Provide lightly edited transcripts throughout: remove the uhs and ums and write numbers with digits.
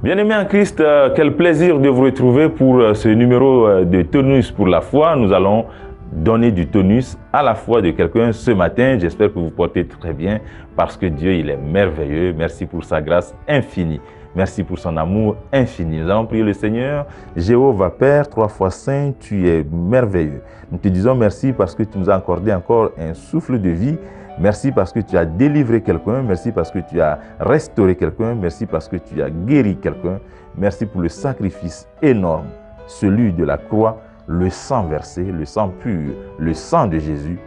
Bien-aimés en Christ, quel plaisir de vous retrouver pour ce numéro de tonus pour la foi. Nous allons donner du tonus à la foi de quelqu'un ce matin. J'espère que vous portez très bien parce que Dieu, il est merveilleux. Merci pour sa grâce infinie. Merci pour son amour infini. Nous allons prier le Seigneur. Jéhovah Père, 3 fois saint, tu es merveilleux. Nous te disons merci parce que tu nous as accordé encore un souffle de vie. Merci parce que tu as délivré quelqu'un. Merci parce que tu as restauré quelqu'un. Merci parce que tu as guéri quelqu'un. Merci pour le sacrifice énorme, celui de la croix, le sang versé, le sang pur, le sang de Jésus,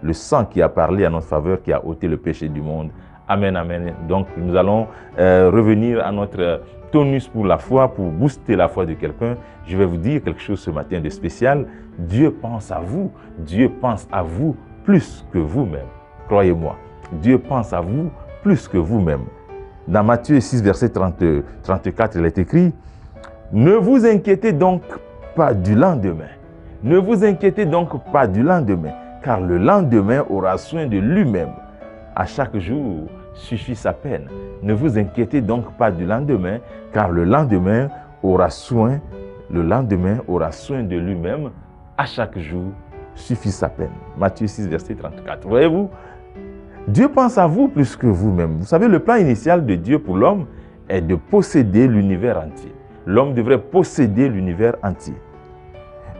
le sang qui a parlé à notre faveur, qui a ôté le péché du monde. Amen, amen. Donc, nous allons revenir à notre tonus pour la foi, pour booster la foi de quelqu'un. Je vais vous dire quelque chose ce matin de spécial. Dieu pense à vous. Dieu pense à vous plus que vous-même. Croyez-moi, Dieu pense à vous plus que vous-même. Dans Matthieu 6, verset 34, il est écrit « Ne vous inquiétez donc pas du lendemain. Ne vous inquiétez donc pas du lendemain, car le lendemain aura soin de lui-même. À chaque jour suffit sa peine. Ne vous inquiétez donc pas du lendemain, car le lendemain aura soin de lui-même. À chaque jour suffit sa peine. » Matthieu 6, verset 34. Voyez-vous, Dieu pense à vous plus que vous-même. Vous savez, le plan initial de Dieu pour l'homme est de posséder l'univers entier. L'homme devrait posséder l'univers entier.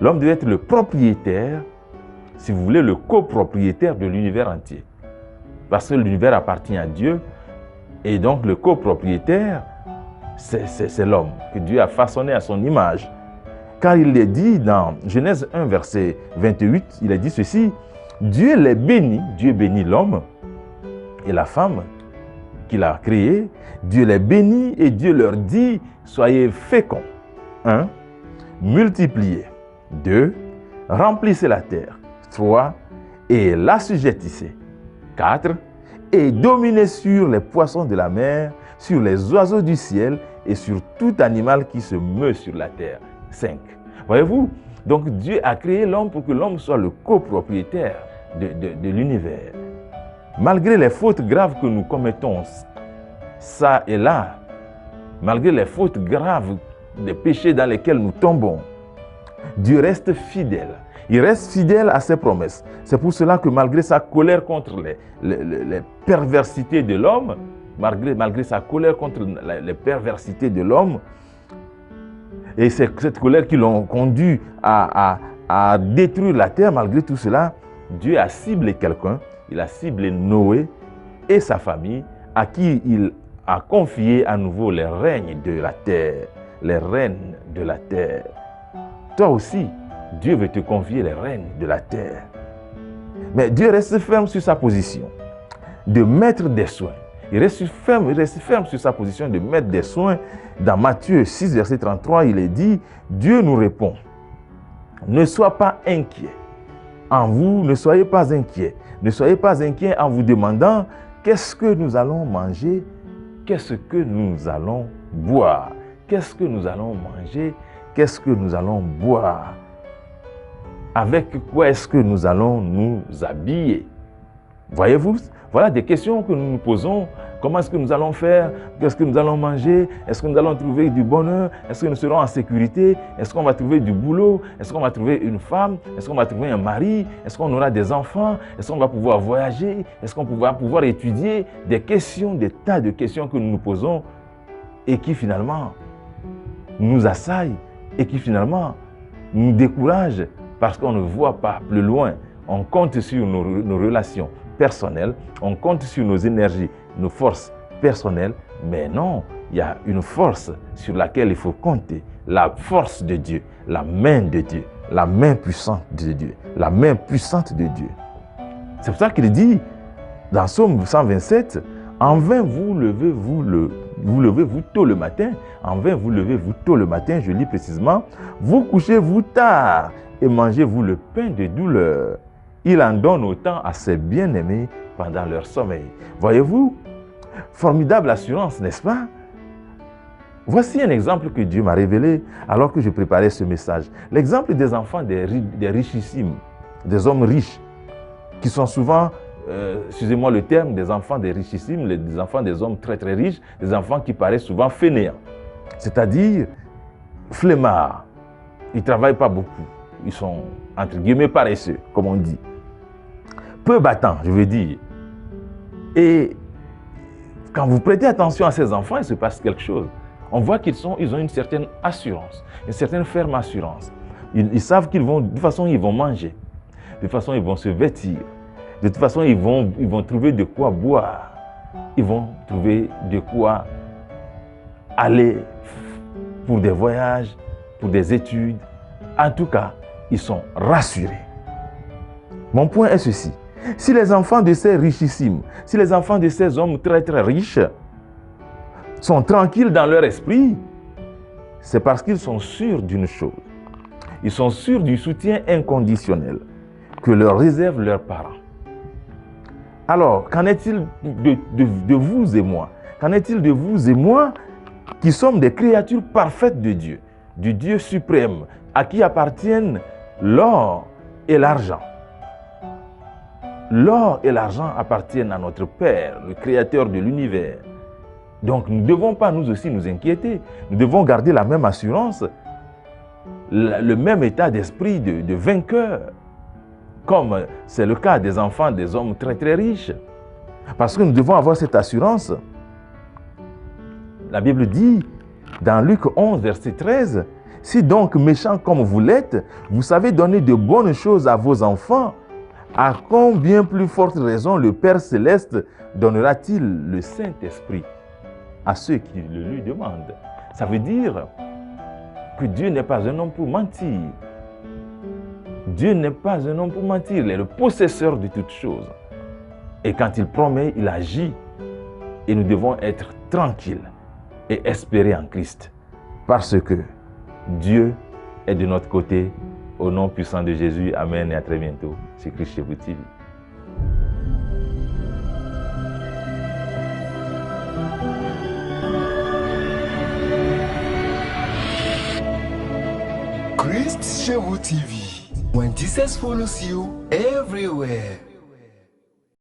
L'homme devait être le propriétaire, si vous voulez, le copropriétaire de l'univers entier. Parce que l'univers appartient à Dieu, et donc le copropriétaire, c'est l'homme que Dieu a façonné à son image. Car il est dit dans Genèse 1, verset 28, il est dit ceci, Dieu les bénit, Dieu bénit l'homme et la femme qu'il a créée, Dieu les bénit et Dieu leur dit, soyez féconds. 1. Multipliez. 2. Remplissez la terre. 3. Et l'assujettissez. 4. Et dominez sur les poissons de la mer, sur les oiseaux du ciel et sur tout animal qui se meut sur la terre. 5. Voyez-vous, donc Dieu a créé l'homme pour que l'homme soit le copropriétaire de l'univers. Malgré les fautes graves que nous commettons, ça et là, malgré les fautes graves des péchés dans lesquels nous tombons, Dieu reste fidèle. Il reste fidèle à ses promesses. C'est pour cela que malgré sa colère contre les perversités de l'homme, malgré sa colère contre les perversités de l'homme, et c'est cette colère qui l'ont conduit à détruire la terre, malgré tout cela, Dieu a ciblé quelqu'un, il a ciblé Noé et sa famille, à qui il a confié à nouveau les règnes de la terre, les règnes de la terre. Toi aussi, Dieu veut te confier les règnes de la terre. Mais Dieu reste ferme sur sa position de mettre des soins. Il reste ferme sur sa position de mettre des soins. Dans Matthieu 6, verset 33, il est dit, Dieu nous répond, ne sois pas inquiet. En vous, ne soyez pas inquiets. Ne soyez pas inquiets en vous demandant qu'est-ce que nous allons manger, qu'est-ce que nous allons boire, qu'est-ce que nous allons manger, qu'est-ce que nous allons boire, avec quoi est-ce que nous allons nous habiller. Voyez-vous, voilà des questions que nous nous posons. Comment est-ce que nous allons faire? Qu'est-ce que nous allons manger? Est-ce que nous allons trouver du bonheur? Est-ce que nous serons en sécurité? Est-ce qu'on va trouver du boulot? Est-ce qu'on va trouver une femme? Est-ce qu'on va trouver un mari? Est-ce qu'on aura des enfants? Est-ce qu'on va pouvoir voyager? Est-ce qu'on va pouvoir étudier? Des questions, des tas de questions que nous nous posons et qui finalement nous assaillent et qui finalement nous découragent parce qu'on ne voit pas plus loin. On compte sur nos relations personnelles, on compte sur nos énergies, nos forces personnelles, mais non, il y a une force sur laquelle il faut compter, la force de Dieu, la main de Dieu, la main puissante de Dieu, la main puissante de Dieu. C'est pour ça qu'il dit dans Psaume 127, en vain vous levez-vous tôt le matin, en vain vous levez-vous tôt le matin, je lis précisément, vous couchez-vous tard et mangez-vous le pain de douleur. Il en donne autant à ses bien-aimés pendant leur sommeil. Voyez-vous, formidable assurance, n'est-ce pas? Voici un exemple que Dieu m'a révélé alors que je préparais ce message. L'exemple des enfants des richissimes, des hommes riches, qui sont souvent, excusez-moi le terme, des enfants des richissimes, des enfants des hommes très très riches, des enfants qui paraissent souvent fainéants. c'est-à-dire flemmards. Ils ne travaillent pas beaucoup. Ils sont, entre guillemets, paresseux, comme on dit. Peu battants, je veux dire. Et quand vous prêtez attention à ces enfants, il se passe quelque chose. On voit qu'ils ont une certaine assurance, une certaine ferme assurance. Ils savent qu'ils vont, de toute façon, ils vont manger. De toute façon, ils vont se vêtir. De toute façon, ils vont trouver de quoi boire. Ils vont trouver de quoi aller pour des voyages, pour des études. En tout cas, ils sont rassurés. Mon point est ceci. Si les enfants de ces richissimes, si les enfants de ces hommes très très riches sont tranquilles dans leur esprit, c'est parce qu'ils sont sûrs d'une chose. Ils sont sûrs du soutien inconditionnel que leur réservent leurs parents. Alors, qu'en est-il de vous et moi? Qu'en est-il de vous et moi qui sommes des créatures parfaites de Dieu, du Dieu suprême, à qui appartiennent l'or et l'argent? L'or et l'argent appartiennent à notre Père, le Créateur de l'univers. Donc, nous ne devons pas nous aussi nous inquiéter. Nous devons garder la même assurance, le même état d'esprit de vainqueur, comme c'est le cas des enfants des hommes très très riches. Parce que nous devons avoir cette assurance. La Bible dit, dans Luc 11, verset 13, « Si donc méchants comme vous l'êtes, vous savez donner de bonnes choses à vos enfants, à combien plus forte raison le Père Céleste donnera-t-il le Saint-Esprit à ceux qui le lui demandent ?» Ça veut dire que Dieu n'est pas un homme pour mentir. Dieu n'est pas un homme pour mentir. Il est le possesseur de toutes choses. Et quand il promet, il agit. Et nous devons être tranquilles et espérer en Christ. Parce que Dieu est de notre côté. Au nom puissant de Jésus, amen et à très bientôt sur Christ chez vous TV. Christ chez vous TV. When Jesus follows you everywhere.